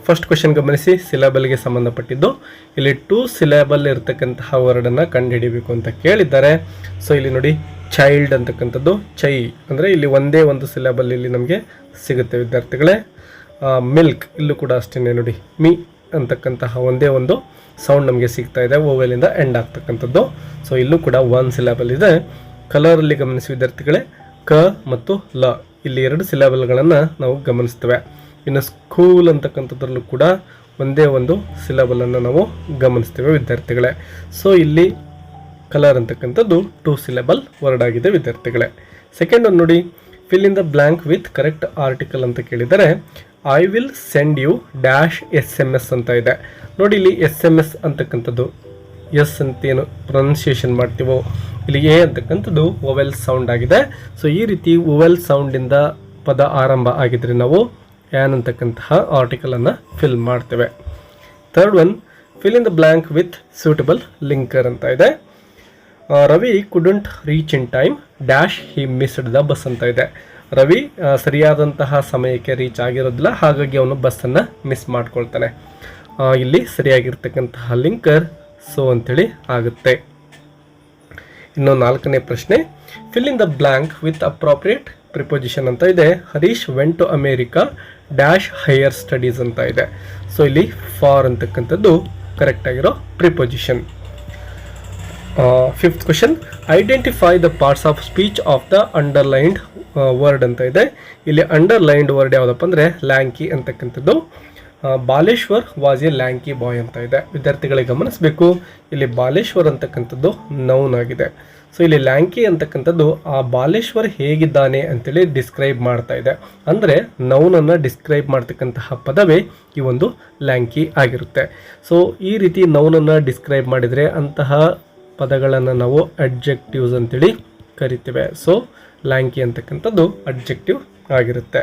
First question ಗಮನಿಸಿ, ಸಿಲೆಬಲ್ಗೆ ಸಂಬಂಧಪಟ್ಟಿದ್ದು. ಇಲ್ಲಿ 2 ಸಿಲೆಬಲ್ ಇರತಕ್ಕಂತಹ ವರ್ಡನ್ನು ಕಂಡುಹಿಡಿಯಬೇಕು ಅಂತ ಕೇಳಿದ್ದಾರೆ. ಸೊ ಇಲ್ಲಿ ನೋಡಿ, ಚೈಲ್ಡ್ ಅಂತಕ್ಕಂಥದ್ದು ಚೈ ಅಂದರೆ ಇಲ್ಲಿ ಒಂದೇ ಒಂದು ಸಿಲೆಬಲ್ ಇಲ್ಲಿ ನಮಗೆ ಸಿಗುತ್ತೆ ವಿದ್ಯಾರ್ಥಿಗಳೇ. ಮಿಲ್ಕ್, ಇಲ್ಲೂ ಕೂಡ ಅಷ್ಟೇ ನೋಡಿ, ಮಿ ಅಂತಕ್ಕಂತಹ ಒಂದೇ ಒಂದು ಸೌಂಡ್ ನಮಗೆ ಸಿಗ್ತಾ ಇದೆ, ಓವೆಲಿಂದ ಎಂಡ್ ಆಗ್ತಕ್ಕಂಥದ್ದು. ಸೊ ಇಲ್ಲೂ ಕೂಡ 1 ಸಿಲೆಬಲ್ ಇದೆ. ಕಲರಲ್ಲಿ ಗಮನಿಸಿ ವಿದ್ಯಾರ್ಥಿಗಳೇ, ಕ ಮತ್ತು ಲ, ಇಲ್ಲಿ 2 ಸಿಲೆಬಲ್ಗಳನ್ನು ನಾವು ಗಮನಿಸ್ತೇವೆ. ಇನ್ನು ಸ್ಕೂಲ್ ಅಂತಕ್ಕಂಥದ್ರಲ್ಲೂ ಕೂಡ ಒಂದೇ ಒಂದು ಸಿಲೆಬಲನ್ನು ನಾವು ಗಮನಿಸ್ತೇವೆ ವಿದ್ಯಾರ್ಥಿಗಳೇ. ಸೊ ಇಲ್ಲಿ ಕಲರ್ ಅಂತಕ್ಕಂಥದ್ದು 2 ಸಿಲೆಬಲ್ ವರ್ಡ್ ಆಗಿದೆ ವಿದ್ಯಾರ್ಥಿಗಳೇ. ಸೆಕೆಂಡ್ ಒಂದು ನೋಡಿ, fill in the blank with correct article ಅಂತ ಕೇಳಿದರೆ, I will send you dash SMS ಅಂತ ಇದೆ ನೋಡಿ. ಇಲ್ಲಿ SMS ಅಂತಕ್ಕಂಥದ್ದು ಎಸ್ ಅಂತೇನು ಪ್ರೊನೌನ್ಸಿಯೇಷನ್ ಮಾಡ್ತೀವೋ, ಇಲ್ಲಿ ಎ ಅಂತಕ್ಕಂಥದ್ದು ವೊವೆಲ್ ಸೌಂಡ್ ಆಗಿದೆ. ಸೊ ಈ ರೀತಿ ವೊವೆಲ್ ಸೌಂಡಿಂದ ಪದ ಆರಂಭ ಆಗಿದ್ರೆ ನಾವು ಆ್ಯನ್ ಅಂತಕ್ಕಂತಹ ಆರ್ಟಿಕಲನ್ನು ಫಿಲ್ ಮಾಡ್ತೇವೆ. Third one, fill in the blank with suitable linker ಅಂತ ಇದೆ. Ravi couldn't reach in time dash he missed the bus ಅಂತ ಇದೆ. ರವಿ ಸರಿಯಾದಂತಹ ಸಮಯಕ್ಕೆ ರೀಚ್ ಆಗಿರೋದಿಲ್ಲ, ಹಾಗಾಗಿ ಅವನು ಬಸ್ಸನ್ನು ಮಿಸ್ ಮಾಡ್ಕೊಳ್ತಾನೆ. ಇಲ್ಲಿ ಸರಿಯಾಗಿರ್ತಕ್ಕಂತಹ ಲಿಂಕರ್ ಸೊ ಅಂತೇಳಿ ಆಗುತ್ತೆ. ಇನ್ನು 4ನೇ ಪ್ರಶ್ನೆ, fill in the blank with appropriate preposition ಅಂತ ಇದೆ. Harish went to America dash higher studies ಅಂತ ಇದೆ. ಸೊ ಇಲ್ಲಿ ಫಾರ್ ಅಂತಕ್ಕಂಥದ್ದು ಕರೆಕ್ಟ್ ಆಗಿರೋ preposition. Fifth question, identify the parts of speech of the underlined word ಅಂತ ಇದೆ. ಇಲ್ಲಿ ಅಂಡರ್ಲೈನ್ಡ್ ವರ್ಡ್ ಯಾವುದಪ್ಪ ಅಂದರೆ ಲ್ಯಾಂಕಿ ಅಂತಕ್ಕಂಥದ್ದು. Baleshwar was a lanky boy ಅಂತ ಇದೆ. ವಿದ್ಯಾರ್ಥಿಗಳಿಗೆ ಗಮನಿಸಬೇಕು, ಇಲ್ಲಿ ಬಾಲೇಶ್ವರ್ ಅಂತಕ್ಕಂಥದ್ದು ನೌನ್ ಆಗಿದೆ. ಸೊ ಇಲ್ಲಿ ಲ್ಯಾಂಕಿ ಅಂತಕ್ಕಂಥದ್ದು ಆ ಬಾಲೇಶ್ವರ್ ಹೇಗಿದ್ದಾನೆ ಅಂತೇಳಿ ಡಿಸ್ಕ್ರೈಬ್ ಮಾಡ್ತಾ ಇದೆ. ಅಂದರೆ ನೌನನ್ನು ಡಿಸ್ಕ್ರೈಬ್ ಮಾಡ್ತಕ್ಕಂತಹ ಪದವೇ ಈ ಒಂದು ಲ್ಯಾಂಕಿ ಆಗಿರುತ್ತೆ. ಸೊ ಈ ರೀತಿ ನೌನನ್ನು ಡಿಸ್ಕ್ರೈಬ್ ಮಾಡಿದರೆ ಅಂತಹ ಪದಗಳನ್ನು ನಾವು ಅಡ್ಜೆಕ್ಟಿವ್ಸ್ ಅಂತೇಳಿ ಕರಿತೇವೆ. ಸೊ ಲ್ಯಾಂಕಿ ಅಂತಕ್ಕಂಥದ್ದು ಅಡ್ಜೆಕ್ಟಿವ್ ಆಗಿರುತ್ತೆ.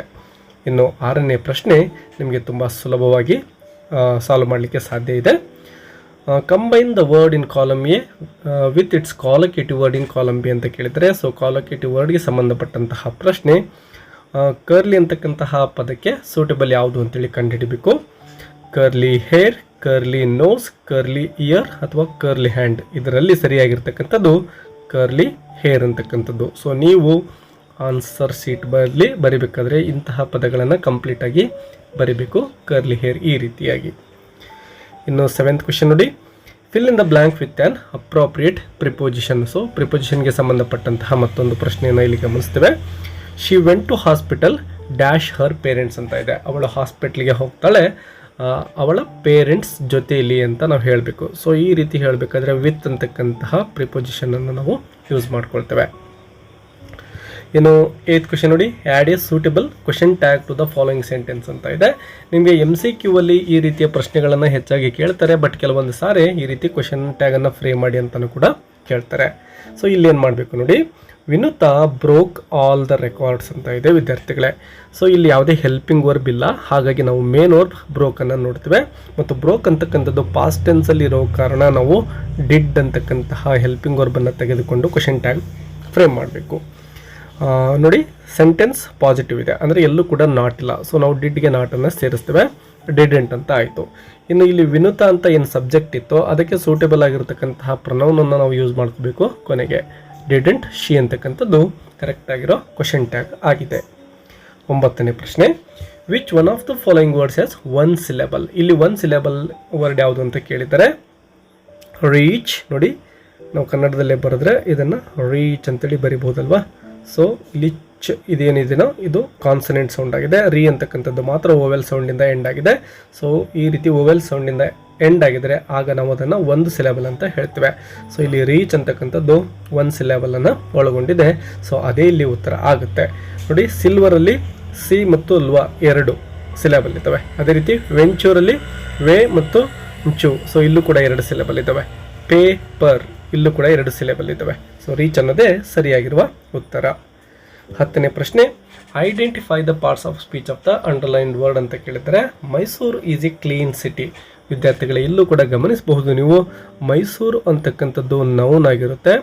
ಇನ್ನು 6ನೇ ಪ್ರಶ್ನೆ ನಿಮಗೆ ತುಂಬ ಸುಲಭವಾಗಿ ಸಾಲ್ವ್ ಮಾಡಲಿಕ್ಕೆ ಸಾಧ್ಯ ಇದೆ. Combine the word in column A with its collocative word in column B ಅಂತ ಕೇಳಿದರೆ, ಸೊ ಕಾಲಕೇಟಿವ್ ವರ್ಡ್ಗೆ ಸಂಬಂಧಪಟ್ಟಂತಹ ಪ್ರಶ್ನೆ. ಕರ್ಲಿ ಅಂತಕ್ಕಂತಹ ಪದಕ್ಕೆ ಸೂಟಬಲ್ ಯಾವುದು ಅಂತೇಳಿ ಕಂಡುಹಿಡಿಬೇಕು. Curly hair, curly nose, curly ear ಅಥವಾ ಕರ್ಲಿ ಹ್ಯಾಂಡ್, ಇದರಲ್ಲಿ ಸರಿಯಾಗಿರ್ತಕ್ಕಂಥದ್ದು ಕರ್ಲಿ ಹೇರ್ ಅಂತಕ್ಕಂಥದ್ದು. ಸೊ ನೀವು ಆನ್ಸರ್ ಶೀಟ್ ಬರಿಬೇಕಾದ್ರೆ ಇಂತಹ ಪದಗಳನ್ನು ಕಂಪ್ಲೀಟಾಗಿ ಬರಿಬೇಕು, ಕರ್ಲಿ ಹೇರ್ ಈ ರೀತಿಯಾಗಿ. ಇನ್ನು 7th ಕ್ವೆಶನ್ ನೋಡಿ, fill in the blank with an appropriate preposition. So ಪ್ರಿಪೊಸಿಷನ್ಗೆ ಸಂಬಂಧಪಟ್ಟಂತಹ ಮತ್ತೊಂದು ಪ್ರಶ್ನೆಯನ್ನು ಇಲ್ಲಿ ಗಮನಿಸ್ತೇವೆ. She went to hospital dash her parents ಅಂತ ಇದೆ. ಅವಳು ಹಾಸ್ಪಿಟ್ಲಿಗೆ ಹೋಗ್ತಾಳೆ ಅವಳ ಪೇರೆಂಟ್ಸ್ ಜೊತೆಯಲ್ಲಿ ಅಂತ ನಾವು ಹೇಳಬೇಕು. ಸೊ ಈ ರೀತಿ ಹೇಳಬೇಕಾದ್ರೆ ವಿತ್ ಅಂತಕ್ಕಂತಹ ಪ್ರಿಪೊಸಿಷನನ್ನು ನಾವು ಯೂಸ್ ಮಾಡ್ಕೊಳ್ತೇವೆ. ಇನ್ನು 8th ಕ್ವೆಶನ್ ನೋಡಿ, add a suitable question tag to the following sentence ಅಂತ ಇದೆ. ನಿಮಗೆ MCQ ಅಲ್ಲಿ ಈ ರೀತಿಯ ಪ್ರಶ್ನೆಗಳನ್ನು ಹೆಚ್ಚಾಗಿ ಕೇಳ್ತಾರೆ, ಬಟ್ ಕೆಲವೊಂದು ಸಾರಿ ಈ ರೀತಿ ಕ್ವೆಶನ್ ಟ್ಯಾಗನ್ನು ಫ್ರೇಮ್ ಮಾಡಿ ಅಂತಲೂ ಕೂಡ ಕೇಳ್ತಾರೆ. ಸೊ ಇಲ್ಲಿ ಏನು ಮಾಡಬೇಕು ನೋಡಿ, Vinutha broke all the records ಅಂತ ಇದೆ ವಿದ್ಯಾರ್ಥಿಗಳೇ. ಸೊ ಇಲ್ಲಿ ಯಾವುದೇ ಹೆಲ್ಪಿಂಗ್ ವರ್ಬ್ ಇಲ್ಲ, ಹಾಗಾಗಿ ನಾವು ಮೇನ್ ವರ್ಬ್ ಬ್ರೋಕನ್ನು ನೋಡ್ತೇವೆ. ಮತ್ತು ಬ್ರೋಕ್ ಅಂತಕ್ಕಂಥದ್ದು ಪಾಸ್ಟ್ ಟೆನ್ಸಲ್ಲಿ ಇರೋ ಕಾರಣ ನಾವು ಡಿಡ್ ಅಂತಕ್ಕಂತಹ ಹೆಲ್ಪಿಂಗ್ ವರ್ಬನ್ನು ತೆಗೆದುಕೊಂಡು ಕ್ವೆಶನ್ ಟ್ಯಾಗ್ ಫ್ರೇಮ್ ಮಾಡಬೇಕು. ನೋಡಿ, ಸೆಂಟೆನ್ಸ್ ಪಾಸಿಟಿವ್ ಇದೆ, ಅಂದರೆ ಎಲ್ಲೂ ಕೂಡ ನಾಟ್ ಇಲ್ಲ. ಸೊ ನಾವು ಡಿಡ್ಗೆ ನಾಟನ್ನು ಸೇರಿಸ್ತೇವೆ, ಡಿಡೆಂಟ್ ಅಂತ ಆಯಿತು. ಇನ್ನು ಇಲ್ಲಿ ವಿನುತಾ ಅಂತ ಏನು ಸಬ್ಜೆಕ್ಟ್ ಇತ್ತು ಅದಕ್ಕೆ ಸೂಟೇಬಲ್ ಆಗಿರತಕ್ಕಂತಹ ಪ್ರೊನೌನನ್ನು ನಾವು ಯೂಸ್ ಮಾಡ್ಕೋಬೇಕು ಕೊನೆಗೆ. ಡಿಡೆಂಟ್, ಶಿ ಅಂತಕ್ಕಂಥದ್ದು ಕರೆಕ್ಟ್ ಆಗಿರೋ ಕ್ವೆಶನ್ ಟ್ಯಾಗ್ ಆಗಿದೆ. 9ನೇ ಪ್ರಶ್ನೆ, which one of the following words has 1 syllable. ಇಲ್ಲಿ 1 ಸಿಲೆಬಲ್ ವರ್ಡ್ ಯಾವುದು ಅಂತ ಕೇಳಿದ್ದಾರೆ. ರೀಚ್ ನೋಡಿ, ನಾವು ಕನ್ನಡದಲ್ಲೇ ಬರೆದ್ರೆ ಇದನ್ನು ರೀಚ್ ಅಂತೇಳಿ ಬರಿಬಹುದಲ್ವಾ. ಸೊ ಇಲ್ಲಿ ಚ್ ಇದೇನಿದೆಯೋ ಇದು ಕಾನ್ಸನೆಂಟ್ ಸೌಂಡ್ ಆಗಿದೆ. ರೀ ಅಂತಕ್ಕಂಥದ್ದು ಮಾತ್ರ ಓವೆಲ್ ಸೌಂಡಿಂದ ಎಂಡ್ ಆಗಿದೆ. ಸೊ ಈ ರೀತಿ ಓವೆಲ್ ಸೌಂಡಿಂದ ಎಂಡ್ ಆಗಿದರೆ ಆಗ ನಾವು ಅದನ್ನು 1 ಸಿಲೆಬಲ್ ಅಂತ ಹೇಳ್ತೇವೆ. ಸೊ ಇಲ್ಲಿ ರೀಚ್ ಅಂತಕ್ಕಂಥದ್ದು 1 ಸಿಲೆಬಲನ್ನು ಒಳಗೊಂಡಿದೆ. ಸೊ ಅದೇ ಇಲ್ಲಿ ಉತ್ತರ ಆಗುತ್ತೆ ನೋಡಿ. ಸಿಲ್ವರಲ್ಲಿ ಸಿ ಮತ್ತು ಲ್ವ 2 ಸಿಲೆಬಲ್ ಇದ್ದಾವೆ. ಅದೇ ರೀತಿ ವೆಂಚೂರಲ್ಲಿ ವೇ ಮತ್ತು ಚು, ಸೊ ಇಲ್ಲೂ ಕೂಡ 2 ಸಿಲೆಬಲ್ ಇದ್ದಾವೆ. ಪೇಪರ್ ಇಲ್ಲೂ ಕೂಡ 2 ಸಿಲೆಬಲ್ ಇದ್ದಾವೆ. ಸೊ ರೀಚ್ ಅನ್ನೋದೇ ಸರಿಯಾಗಿರುವ ಉತ್ತರ. 10ನೇ ಪ್ರಶ್ನೆ, identify the parts of speech of the underlined word ಅಂತ ಕೇಳಿದರೆ, Mysuru is A clean city. ವಿದ್ಯಾರ್ಥಿಗಳೇ ಇಲ್ಲೂ ಕೂಡ ಗಮನಿಸಬಹುದು ನೀವು, ಮೈಸೂರು ಅಂತಕ್ಕಂಥದ್ದು ನೌನ್ ಆಗಿರುತ್ತೆ.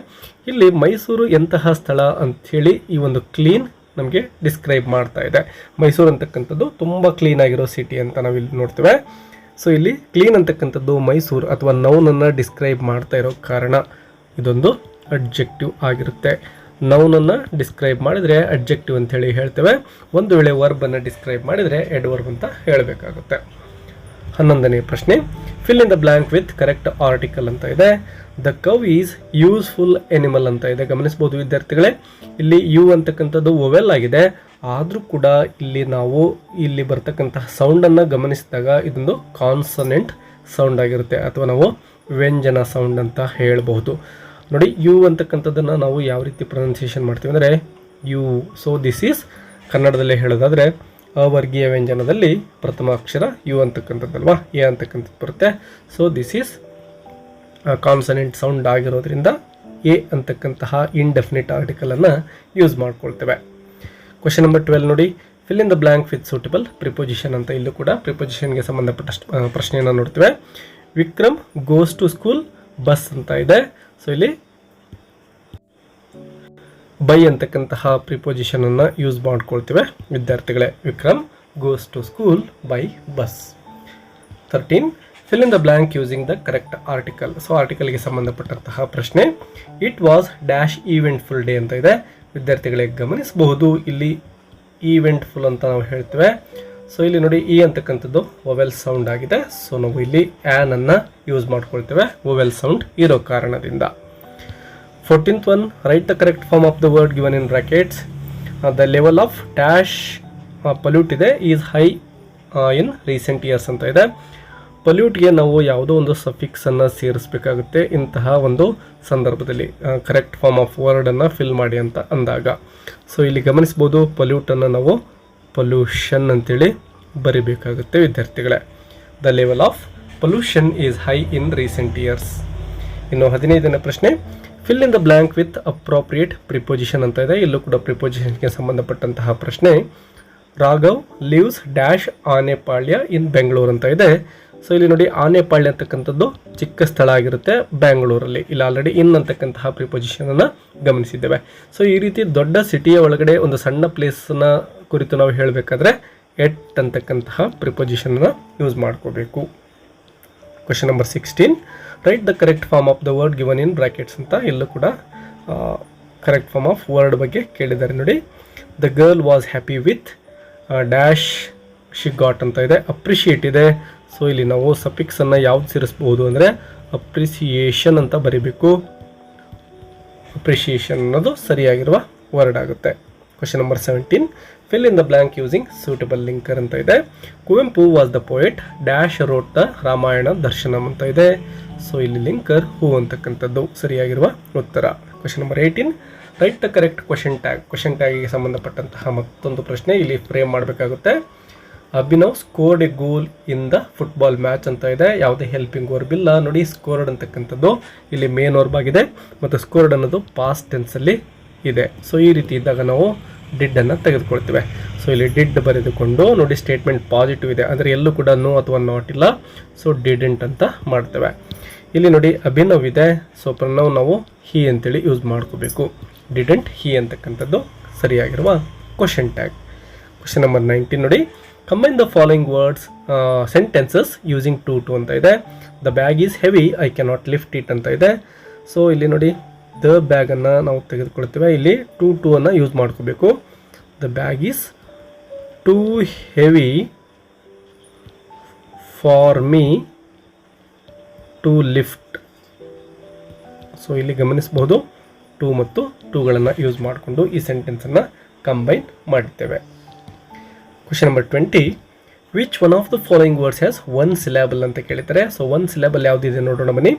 ಇಲ್ಲಿ ಮೈಸೂರು ಎಂತಹ ಸ್ಥಳ ಅಂಥೇಳಿ ಈ ಒಂದು ಕ್ಲೀನ್ ನಮಗೆ ಡಿಸ್ಕ್ರೈಬ್ ಮಾಡ್ತಾ ಇದೆ. ಮೈಸೂರು ಅಂತಕ್ಕಂಥದ್ದು ತುಂಬ ಕ್ಲೀನಾಗಿರೋ ಸಿಟಿ ಅಂತ ನಾವಿಲ್ಲಿ ನೋಡ್ತೇವೆ. ಸೊ ಇಲ್ಲಿ ಕ್ಲೀನ್ ಅಂತಕ್ಕಂಥದ್ದು ಮೈಸೂರು ಅಥವಾ ನೌನನ್ನು ಡಿಸ್ಕ್ರೈಬ್ ಮಾಡ್ತಾ ಇರೋ ಕಾರಣ ಇದೊಂದು ಅಡ್ಜೆಕ್ಟಿವ್ ಆಗಿರುತ್ತೆ. ನೌನನ್ನು ಡಿಸ್ಕ್ರೈಬ್ ಮಾಡಿದರೆ ಅಡ್ಜೆಕ್ಟಿವ್ ಅಂತೇಳಿ ಹೇಳ್ತೇವೆ. ಒಂದು ವೇಳೆ ವರ್ಬನ್ನು ಡಿಸ್ಕ್ರೈಬ್ ಮಾಡಿದರೆ ಎಡ್ವರ್ಬ್ ಅಂತ ಹೇಳಬೇಕಾಗುತ್ತೆ. 11ನೇ ಪ್ರಶ್ನೆ, fill in the blank with correct article ಅಂತ ಇದೆ. The cow is useful animal ಅಂತ ಇದೆ. ಗಮನಿಸಬಹುದು ವಿದ್ಯಾರ್ಥಿಗಳೇ, ಇಲ್ಲಿ ಯು ಅಂತಕ್ಕಂಥದ್ದು ವೊವೆಲ್ ಆಗಿದೆ. ಆದರೂ ಕೂಡ ಇಲ್ಲಿ ಬರ್ತಕ್ಕಂತಹ ಸೌಂಡನ್ನು ಗಮನಿಸಿದಾಗ ಇದೊಂದು ಕಾನ್ಸನೆಂಟ್ ಸೌಂಡ್ ಆಗಿರುತ್ತೆ ಅಥವಾ ನಾವು ವ್ಯಂಜನ ಸೌಂಡ್ ಅಂತ ಹೇಳಬಹುದು. ನೋಡಿ, ಯು ಅಂತಕ್ಕಂಥದ್ದನ್ನು ನಾವು ಯಾವ ರೀತಿ ಪ್ರೊನೌನ್ಸಿಯೇಷನ್ ಮಾಡ್ತೀವಿ ಅಂದರೆ ಯು. ಸೊ ದಿಸ್ ಈಸ್ ಕನ್ನಡದಲ್ಲೇ ಹೇಳೋದಾದರೆ ಅವರ್ಗೀಯ ವ್ಯಂಜನದಲ್ಲಿ ಪ್ರಥಮ ಅಕ್ಷರ ಯು ಅಂತಕ್ಕಂಥದ್ದಲ್ವಾ, ಎ ಅಂತಕ್ಕಂಥದ್ದು ಬರುತ್ತೆ. So this is consonant sound ಆಗಿರೋದ್ರಿಂದ ಎ ಅಂತಕ್ಕಂತಹ ಇಂಡೆಫಿನಿಟ್ ಆರ್ಟಿಕಲನ್ನು ಯೂಸ್ ಮಾಡ್ಕೊಳ್ತೇವೆ. ಕ್ವಶನ್ ನಂಬರ್ 12 ನೋಡಿ, fill in the blank with suitable preposition ಅಂತ. ಇಲ್ಲೂ ಕೂಡ ಪ್ರಿಪೊಸಿಷನ್ಗೆ ಸಂಬಂಧಪಟ್ಟ ಪ್ರಶ್ನೆಯನ್ನು ನೋಡ್ತೇವೆ. Vikram goes to school bus ಅಂತ ಇದೆ. ಸೊ ಇಲ್ಲಿ ಬೈ ಅಂತಕ್ಕಂತಹ ಪ್ರಿಪೊಸಿಷನನ್ನು ಯೂಸ್ ಮಾಡ್ಕೊಳ್ತೇವೆ ವಿದ್ಯಾರ್ಥಿಗಳೇ. Vikram goes to school by bus. 13, fill in the blank using the correct article. So ಆರ್ಟಿಕಲ್ಗೆ ಸಂಬಂಧಪಟ್ಟಂತಹ ಪ್ರಶ್ನೆ. It was dash eventful day ಅಂತ ಇದೆ. ವಿದ್ಯಾರ್ಥಿಗಳೇ ಗಮನಿಸಬಹುದು, ಇಲ್ಲಿ ಈವೆಂಟ್ಫುಲ್ ಅಂತ ನಾವು ಹೇಳ್ತೇವೆ. ಸೊ ಇಲ್ಲಿ ನೋಡಿ, ಇ ಅಂತಕ್ಕಂಥದ್ದು ವೊವೆಲ್ ಸೌಂಡ್ ಆಗಿದೆ. ಸೊ ನಾವು ಇಲ್ಲಿ ಆ್ಯನ್ ಅನ್ನು ಯೂಸ್ ಮಾಡ್ಕೊಳ್ತೇವೆ ವೊವೆಲ್ ಸೌಂಡ್ ಇರೋ ಕಾರಣದಿಂದ. 14th one, write the correct form of the word given in brackets. The level of dash pollute ಇದೆ is high in recent years ಅಂತ ಇದೆ. ಪೊಲ್ಯೂಟ್ಗೆ ನಾವು ಯಾವುದೋ ಒಂದು ಸಫಿಕ್ಸನ್ನು ಸೇರಿಸಬೇಕಾಗುತ್ತೆ ಇಂತಹ ಒಂದು ಸಂದರ್ಭದಲ್ಲಿ, ಕರೆಕ್ಟ್ ಫಾರ್ಮ್ ಆಫ್ ವರ್ಡನ್ನು ಫಿಲ್ ಮಾಡಿ ಅಂತ ಅಂದಾಗ. ಸೊ ಇಲ್ಲಿ ಗಮನಿಸ್ಬೋದು, ಪೊಲ್ಯೂಟನ್ನು ನಾವು ಪೊಲ್ಯೂಷನ್ ಅಂತೇಳಿ ಬರಿಬೇಕಾಗುತ್ತೆ ವಿದ್ಯಾರ್ಥಿಗಳೇ. The level of pollution is high in recent years. ಇನ್ನು 15ನೇ ಪ್ರಶ್ನೆ, fill in the blank with appropriate preposition ಅಂತ ಇದೆ. ಇಲ್ಲೂ ಕೂಡ ಪ್ರಿಪೊಸಿಷನ್ಗೆ ಸಂಬಂಧಪಟ್ಟಂತಹ ಪ್ರಶ್ನೆ. ರಾಘವ್ ಲೀವ್ಸ್ ಡ್ಯಾಶ್ ಆನೆಪಾಳ್ಯ ಇನ್ ಬೆಂಗಳೂರು ಅಂತ ಇದೆ. ಸೊ ಇಲ್ಲಿ ನೋಡಿ, ಆನೆಪಾಳ್ಯ ಅಂತಕ್ಕಂಥದ್ದು ಚಿಕ್ಕ ಸ್ಥಳ ಆಗಿರುತ್ತೆ ಬ್ಯಾಂಗ್ಳೂರಲ್ಲಿ. ಇಲ್ಲಿ ಆಲ್ರೆಡಿ ಇನ್ ಅಂತಕ್ಕಂತಹ ಪ್ರಿಪೊಸಿಷನನ್ನು ಗಮನಿಸಿದ್ದೇವೆ. ಸೊ ಈ ರೀತಿ ದೊಡ್ಡ ಸಿಟಿಯ ಒಳಗಡೆ ಒಂದು ಸಣ್ಣ ಪ್ಲೇಸನ್ನ ಕುರಿತು ನಾವು ಹೇಳಬೇಕಾದ್ರೆ ಎಟ್ ಅಂತಕ್ಕಂತಹ ಪ್ರಿಪೊಸಿಷನನ್ನು ಯೂಸ್ ಮಾಡ್ಕೋಬೇಕು. Question number 16, write the correct form of the word given in brackets ಅಂತ. ಇಲ್ಲೂ ಕೂಡ ಕರೆಕ್ಟ್ ಫಾರ್ಮ್ ಆಫ್ ವರ್ಡ್ ಬಗ್ಗೆ ಕೇಳಿದ್ದಾರೆ ನೋಡಿ. The girl was happy with dash she got ಅಂತ ಇದೆ. ಅಪ್ರಿಷಿಯೇಟ್ ಇದೆ. ಸೊ ಇಲ್ಲಿ ನಾವು ಸಫಿಕ್ಸನ್ನು ಯಾವ್ದು ಸೇರಿಸ್ಬೋದು ಅಂದರೆ ಅಪ್ರಿಸಿಯೇಷನ್ ಅಂತ ಬರೀಬೇಕು. ಅಪ್ರಿಷಿಯೇಷನ್ ಅನ್ನೋದು ಸರಿಯಾಗಿರುವ ವರ್ಡ್ ಆಗುತ್ತೆ. Question number 17, fill in the blank using suitable linker ಅಂತ ಇದೆ. Kuvempu was the poet dash wrote the Ramayana Darshanam ಅಂತ ಇದೆ. ಸೊ ಇಲ್ಲಿ ಲಿಂಕರ್ ಹೂ ಅಂತಕ್ಕಂಥದ್ದು ಸರಿಯಾಗಿರುವ ಉತ್ತರ. Question number 18, write the correct question tag. Question ಟ್ಯಾಗಿಗೆ ಸಂಬಂಧಪಟ್ಟಂತಹ ಮತ್ತೊಂದು ಪ್ರಶ್ನೆ ಇಲ್ಲಿ ಫ್ರೇಮ್ ಮಾಡಬೇಕಾಗುತ್ತೆ. Abhinav scored a goal in the football match ಅಂತ ಇದೆ. ಯಾವುದೇ ಹೆಲ್ಪಿಂಗ್ ವರ್ಬ್ ಇಲ್ಲ ನೋಡಿ. ಸ್ಕೋರ್ಡ್ ಅಂತಕ್ಕಂಥದ್ದು ಇಲ್ಲಿ ಮೇನ್ ವರ್ಬ್ ಆಗಿದೆ ಮತ್ತು ಸ್ಕೋರ್ಡ್ ಅನ್ನೋದು ಪಾಸ್ಟ್ ಟೆನ್ಸಲ್ಲಿ ಇದೆ. ಸೊ ಈ ರೀತಿ ಇದ್ದಾಗ ನಾವು ಡಿಡ್ ಅನ್ನು ತೆಗೆದುಕೊಳ್ತೇವೆ. ಸೊ ಇಲ್ಲಿ ಡಿಡ್ ಬರೆದುಕೊಂಡು ನೋಡಿ, ಸ್ಟೇಟ್ಮೆಂಟ್ ಪಾಸಿಟಿವ್ ಇದೆ ಅಂದರೆ ಎಲ್ಲೂ ಕೂಡ ನೋ ಅಥವಾ ನಾಟ್ ಇಲ್ಲ. ಸೊ ಡಿಡೆಂಟ್ ಅಂತ ಮಾಡ್ತೇವೆ. ಇಲ್ಲಿ ನೋಡಿ, ಅಭಿನವ್ ಇದೆ. ಸೊ ಪ್ರನೌನ್ ನಾವು ಹಿ ಅಂತೇಳಿ ಯೂಸ್ ಮಾಡ್ಕೋಬೇಕು. ಡಿಡೆಂಟ್ ಹಿ ಅಂತಕ್ಕಂಥದ್ದು ಸರಿಯಾಗಿರುವ ಕ್ವಶನ್ ಟ್ಯಾಗ್. ಕ್ವಶನ್ ನಂಬರ್ 19 ನೋಡಿ, combine the following words sentences using too to ಅಂತ ಇದೆ. The bag is heavy, I cannot lift it ಅಂತ ಇದೆ. ಸೊ ಇಲ್ಲಿ ನೋಡಿ, ದ ಬ್ಯಾಗನ್ನು ನಾವು ತೆಗೆದುಕೊಳ್ತೇವೆ. ಇಲ್ಲಿ ಟು ಅನ್ನು ಯೂಸ್ ಮಾಡ್ಕೋಬೇಕು. The bag is too heavy for me to lift. So ಇಲ್ಲಿ ಗಮನಿಸಬಹುದು, ಟು ಮತ್ತು ಟೂಗಳನ್ನು ಯೂಸ್ ಮಾಡಿಕೊಂಡು ಈ ಸೆಂಟೆನ್ಸನ್ನು ಕಂಬೈನ್ ಮಾಡ್ತೇವೆ. Question number 20, which one of the following words has one syllable ಅಂತ ಕೇಳಿದ್ದಾರೆ. ಸೊ ಒನ್ ಸಿಲೆಬಲ್ ಯಾವುದಿದೆ ನೋಡೋಣ ಬನ್ನಿ.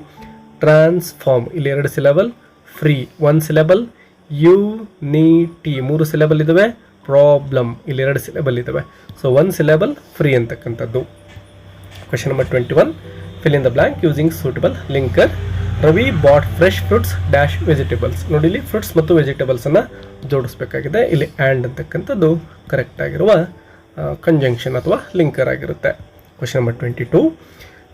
ಟ್ರಾನ್ಸ್ಫಾರ್ಮ್ ಇಲ್ಲಿ 2 syllable, free 1 syllable, unity 3 syllable ಇದ್ದಾವೆ, ಪ್ರಾಬ್ಲಮ್ ಇಲ್ಲಿ 2 ಸಿಲೆಬಲ್ ಇದ್ದಾವೆ. ಸೊ 1 ಸಿಲೆಬಲ್ ಫ್ರೀ ಅಂತಕ್ಕಂಥದ್ದು. Question number 21, fill in the blank using suitable linker. Ravi bought fresh fruits dash vegetables. ನೋಡಿ, ಇಲ್ಲಿ ಫ್ರೂಟ್ಸ್ ಮತ್ತು ವೆಜಿಟೇಬಲ್ಸನ್ನು ಜೋಡಿಸ್ಬೇಕಾಗಿದೆ. ಇಲ್ಲಿ ಆ್ಯಂಡ್ ಅಂತಕ್ಕಂಥದ್ದು ಕರೆಕ್ಟ್ ಆಗಿರುವ ಕಂಜಂಕ್ಷನ್ ಅಥವಾ ಲಿಂಕರ್ ಆಗಿರುತ್ತೆ. Question number 22,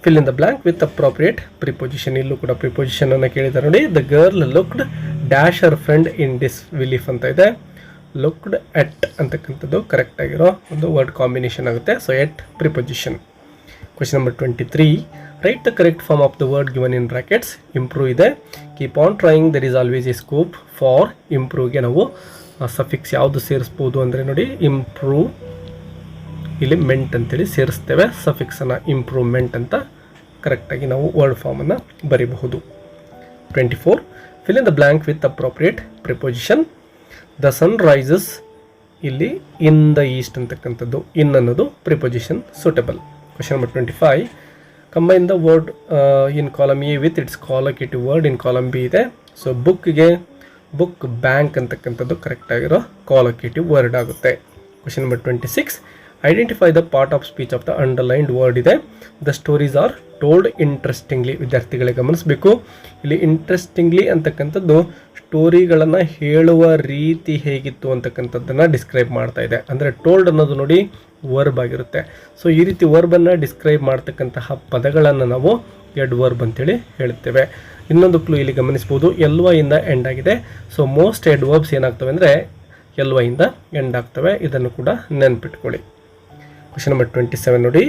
fill in the blank with appropriate preposition. ಇಲ್ಲೂ ಕೂಡ ಪ್ರಿಪೊಸಿಷನ್ ಅನ್ನು ಕೇಳಿದ್ದಾರೆ ನೋಡಿ. The girl looked dash her friend in disbelief ಅಂತ ಇದೆ. ಲುಕ್ಡ್ ಎಟ್ ಅಂತಕ್ಕಂಥದ್ದು ಕರೆಕ್ಟ್ ಆಗಿರೋ ಒಂದು ವರ್ಡ್ ಕಾಂಬಿನೇಷನ್ ಆಗುತ್ತೆ. So at preposition. Question number 23, write the correct form of the word given in brackets. Improve ಇದೆ, keep on trying, there is always a scope for. ಇಂಪ್ರೂವ್ಗೆ ನಾವು suffix ಯಾವುದು ಸೇರಿಸ್ಬೋದು ಅಂದರೆ ನೋಡಿ, ಇಂಪ್ರೂವ್ ಇಲ್ಲಿ ಮೆಂಟ್ ಅಂತೇಳಿ ಸೇರಿಸ್ತೇವೆ. ಸಫಿಕ್ಸನ್ನು ಇಂಪ್ರೂವ್ಮೆಂಟ್ ಅಂತ ಕರೆಕ್ಟಾಗಿ ನಾವು word ಫಾರ್ಮನ್ನು ಬರೀಬಹುದು. 24, fill in the blank with appropriate preposition. The sun rises, ಇಲ್ಲಿ in the east ಅಂತಕ್ಕಂಥದ್ದು, in ಅನ್ನೋದು preposition suitable. Question number 25, combine the word in column A with its collocative word in column B ಇದೆ. So ಬುಕ್ಗೆ book bank ಅಂತಕ್ಕಂಥದ್ದು correct ಆಗಿರೋ collocative word ಆಗುತ್ತೆ. Question number 26, identify the part of speech of the underlined word ಇದೆ. The stories are told interestingly. ವಿದ್ಯಾರ್ಥಿಗಳಿಗೆ ಗಮನಿಸಬೇಕು, ಇಲ್ಲಿ interestingly ಅಂತಕ್ಕಂಥದ್ದು ಸ್ಟೋರಿಗಳನ್ನು ಹೇಳುವ ರೀತಿ ಹೇಗಿತ್ತು ಅಂತಕ್ಕಂಥದ್ದನ್ನು ಡಿಸ್ಕ್ರೈಬ್ ಮಾಡ್ತಾ ಇದೆ. ಅಂದರೆ ಟೋಲ್ಡ್ ಅನ್ನೋದು ನೋಡಿ ವರ್ಬ್ ಆಗಿರುತ್ತೆ. ಸೊ ಈ ರೀತಿ ವರ್ಬನ್ನು ಡಿಸ್ಕ್ರೈಬ್ ಮಾಡ್ತಕ್ಕಂತಹ ಪದಗಳನ್ನು ನಾವು ಎಡ್ ವರ್ಬ್ ಅಂತೇಳಿ ಹೇಳ್ತೇವೆ. ಇನ್ನೊಂದು ಕ್ಲೂ ಇಲ್ಲಿ ಗಮನಿಸ್ಬೋದು, ಎಲ್ ವೈ ಇಂದ ಎಂಡ್ ಆಗಿದೆ. ಸೊ ಮೋಸ್ಟ್ ಎಡ್ ವರ್ಬ್ಸ್ ಏನಾಗ್ತವೆ ಅಂದರೆ ಎಲ್ ವೈ ಇಂದ ಎಂಡ್ ಆಗ್ತವೆ. ಇದನ್ನು ಕೂಡ ನೆನ್ಪಿಟ್ಕೊಳ್ಳಿ. ಕ್ವೆಶ್ಚನ್ ನಂಬರ್ 27 ನೋಡಿ,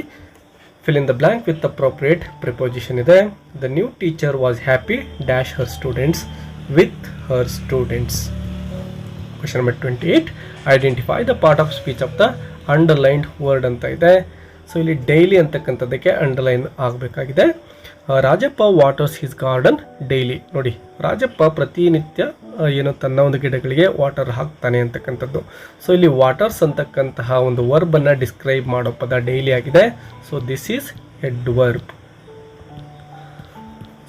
fill in the blank with appropriate preposition ಇದೆ. The new teacher was happy dash her students with her students. Question number 28, identify the part of speech of the underlined word ಅಂತ ಇದೆ. So ಇಲ್ಲಿ daily ಅಂತಕ್ಕಂಥದ್ದಕ್ಕೆ underline ಆಗಬೇಕಾಗಿದೆ. Rajappa waters his garden daily. ನೋಡಿ, ರಾಜಪ್ಪ ಪ್ರತಿನಿತ್ಯ ಏನು ತನ್ನ ಒಂದು ಗಿಡಗಳಿಗೆ ವಾಟರ್ ಹಾಕ್ತಾನೆ ಅಂತಕ್ಕಂಥದ್ದು. ಸೊ ಇಲ್ಲಿ ವಾಟರ್ಸ್ ಅಂತಕ್ಕಂತಹ ಒಂದು ವರ್ಬನ್ನು ಡಿಸ್ಕ್ರೈಬ್ ಮಾಡೋ ಪದ ಡೈಲಿ ಆಗಿದೆ. So this is head verb.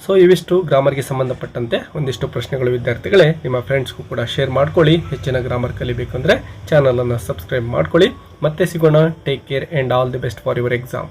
So ಇವಿಷ್ಟು ಗ್ರಾಮರ್ಗೆ ಸಂಬಂಧಪಟ್ಟಂತೆ ಒಂದಿಷ್ಟು ಪ್ರಶ್ನೆಗಳು ವಿದ್ಯಾರ್ಥಿಗಳೇ. ನಿಮ್ಮ ಫ್ರೆಂಡ್ಸ್ಗೂ ಕೂಡ ಶೇರ್ ಮಾಡ್ಕೊಳ್ಳಿ. ಹೆಚ್ಚಿನ ಗ್ರಾಮರ್ ಕಲಿಬೇಕು ಅಂದರೆ ಚಾನಲನ್ನು ಸಬ್ಸ್ಕ್ರೈಬ್ ಮಾಡ್ಕೊಳ್ಳಿ. ಮತ್ತೆ ಸಿಗೋಣ. Take care and all the best for your exam.